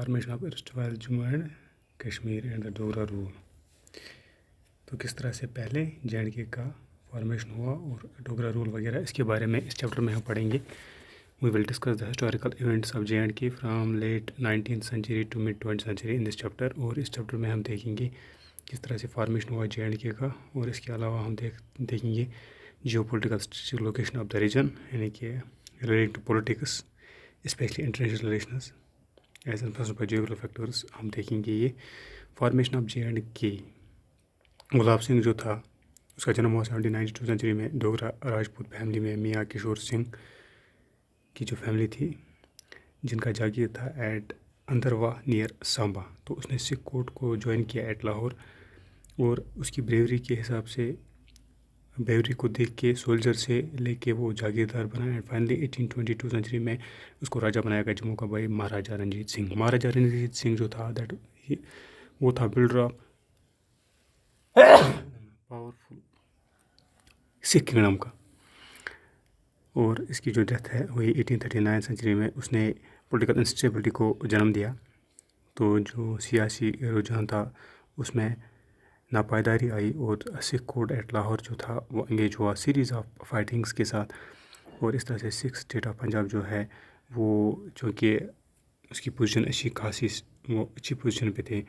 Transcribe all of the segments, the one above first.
Formation of erstwhile Jammu and Kashmir and the Dogra rule. تو کس طرح سے پہلے جے اینڈ کے کا فارمیشن ہوا اور ڈوگرا رول وغیرہ اس کے بارے میں اس چیپٹر میں ہم پڑھیں گے. We will discuss the historical events of J and K from late 19th century to mid 20th century in this chapter. اور اس چیپٹر میں ہم دیکھیں گے کس طرح سے فارمیشن ہوا جے اینڈ کے کا, اور اس کے علاوہ ہم دیکھیں گے geopolitical strategic location of the region, یعنی کہ relating to politics especially international relations as influenced by geographical factors. ہم دیکھیں گے یہ فارمیشن آف جے اینڈ کے. گلاب سنگھ جو تھا اس کا جنم ہوا 1792 سینچری میں ڈوگرا راجپوت فیملی میں. میاں کشور سنگھ کی جو فیملی تھی جن کا جاگیر تھا ایٹ اندروا نیئر سامبا, تو اس نے سکھ کورٹ کو جوائن کیا ایٹ لاہور, اور اس کی بریوری کے حساب سے بیوری کو دیکھ کے سولجر سے لے کے وہ جاگیردار بنا, اینڈ فائنلی 1822 سینچری میں اس کو راجہ بنایا گیا جموں کا بائی مہاراجہ رنجیت سنگھ. مہاراجہ رنجیت سنگھ جو تھا وہ تھا builder of powerful Sikh kingdom کا, اور اس کی جو ڈیتھ ہے وہی 1839 سینچری میں. اس نے پولیٹیکل انسٹیبلٹی کو جنم دیا, تو جو سیاسی رجحان تھا اس میں ناپائیداری آئی, اور سکھ کورٹ ایٹ لاہور جو تھا وہ انگیج ہوا سیریز آف فائٹنگس کے ساتھ. اور اس طرح سے سکھ اسٹیٹ آف پنجاب جو ہے وہ چونکہ اس کی پوزیشن اچھی خاصی وہ اچھی پوزیشن پہ تھے,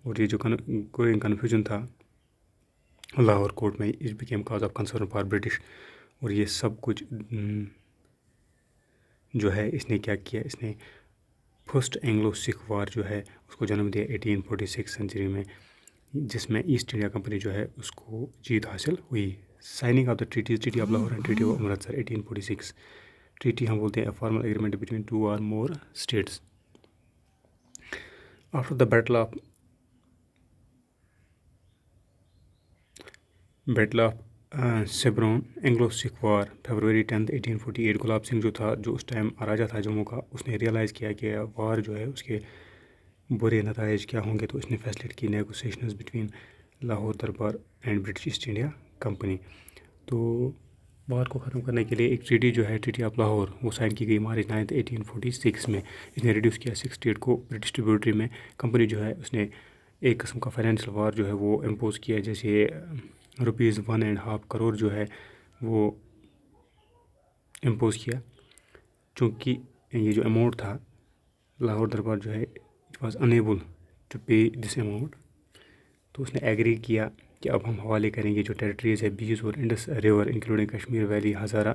اور یہ جو کوئی کنفیوژن تھا لاہور کورٹ میں it became cause of concern for British. اور یہ سب کچھ جو ہے اس نے کیا کیا, اس نے فرسٹ اینگلو سکھ وار جو ہے اس کو جنم دیا 1846 سینچری میں, جس میں ایسٹ انڈیا کمپنی جو ہے اس کو جیت حاصل ہوئی. Signing of the treaty of Lahore and treaty of Amritsar 1846. Treaty ہم بولتے ہیں formal agreement between 2 or more states. After the battle of Sobraon Anglo Sikh war February 10th 1848. Gulab Singh جو تھا جو اس ٹائم راجہ تھا جموں کا, اس نے ریئلائز کیا کہ وار جو ہے اس کے برے نتائج کیا ہوں گے, تو اس نے فیسلیٹ کی نیگوسیشنز بٹوین لاہور دربار and British East India company. تو وار کو ختم کرنے کے لیے ایک ٹریٹی جو ہے ٹریٹی آف لاہور وہ سائن کی گئی مارچ 9th 1846 میں. اس نے ریڈیوس کیا 6 اسٹیٹ کو برٹش ٹریبیوٹری میں. کمپنی جو ہے اس نے ایک قسم کا فائنینشیل وار جو ہے وہ امپوز کیا, جیسے ₹1.5 کروڑ جو ہے وہ امپوز کیا. چونکہ یہ جو اماؤنٹ تھا لاہور دربار جو ہے it was unable to pay this amount, تو اس نے ایگری کیا کہ اب ہم حوالے کریں گے جو ٹیریٹریز ہے بیز اور Indus river including Kashmir valley Hazara,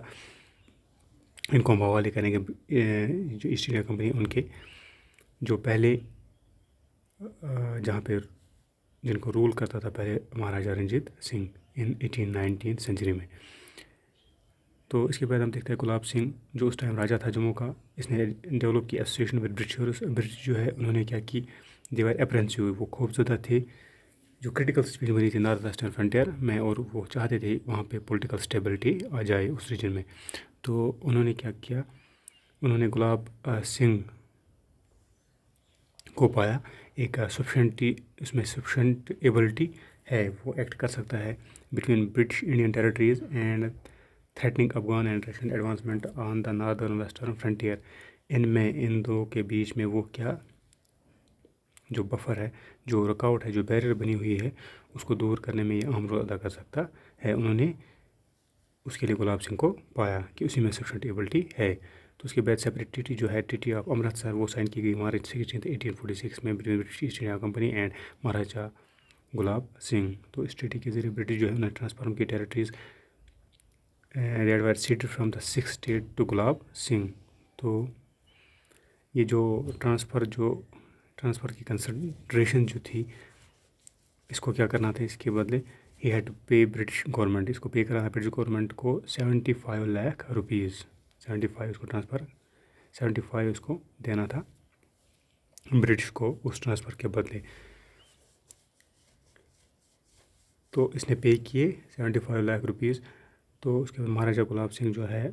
ان کو ہم حوالے کریں گے جو ایسٹ انڈیا کمپنی ان کے جو پہلے جہاں پہ جن کو رول کرتا تھا پہلے مہاراجہ رنجیت سنگھ ان 1819 سینچری میں. تو اس کے بعد ہم دیکھتے ہیں گلاب سنگھ جو اس ٹائم راجہ تھا جموں کا, اس نے ڈیولپ کی ایسوسیشن ود برٹشرز. برٹش جو ہے انہوں نے کیا کی, دیوار اپریہنسو, وہ خوفزدہ تھے جو کرٹیکل سچویشن بنی تھی نارتھ ویسٹرن فرنٹیئر میں, اور وہ چاہتے تھے وہاں پہ پولیٹیکل اسٹیبلٹی آ جائے اس ریجن میں. تو انہوں نے کیا کیا, انہوں نے گلاب سنگھ کو پایا ایک سفیشینٹی, اس میں سفیشینٹ ایبلٹی ہے, وہ ایکٹ کر سکتا ہے between British Indian territories and threatening Afghan and Russian advancement on the northern western frontier. ان میں ان دو کے بیچ میں وہ کیا جو بفر ہے, جو رکاوٹ ہے, جو بیریئر بنی ہوئی ہے, اس کو دور کرنے میں یہ اہم رول ادا کر سکتا ہے. انہوں نے اس کے لیے گلاب سنگھ کو پایا کہ اسی میں سفیشینٹ ایبلٹی ہے. تو اس کے بعد سیپریٹ ٹریٹی جو ہے ٹریٹی آف امرتسر وہ سائن کی گئی مارچ 16th 1846 میں between British East India Company and Maharaja Gulab Singh. تو اس ٹریٹی کے ذریعے برٹش جو ہے انہیں ٹرانسفارم کی territories that were ceded from the 6 state to Gulab Singh. تو یہ جو ٹرانسفر کی کنسیڈریشن جو تھی اس کو کیا کرنا تھا, اس کے بدلے ہی head to pay British government, اس کو پے کرنا تھا برٹش گورنمنٹ کو 75 لاکھ روپیز. 75 اس کو ٹرانسفر 75 اس کو دینا تھا برٹش کو اس ٹرانسفر کے بدلے. تو اس نے پے کیے 75 لاکھ روپیز. تو اس کے بعد مہاراجہ گلاب سنگھ جو ہے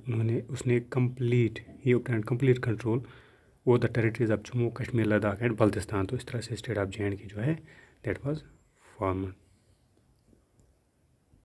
اس نے complete control over the territories of Jammu Kashmir Ladakh and Baltistan. تو اس طرح سے اسٹیٹ آف جے اینڈ کے جو ہے دیٹ واز فارمڈ.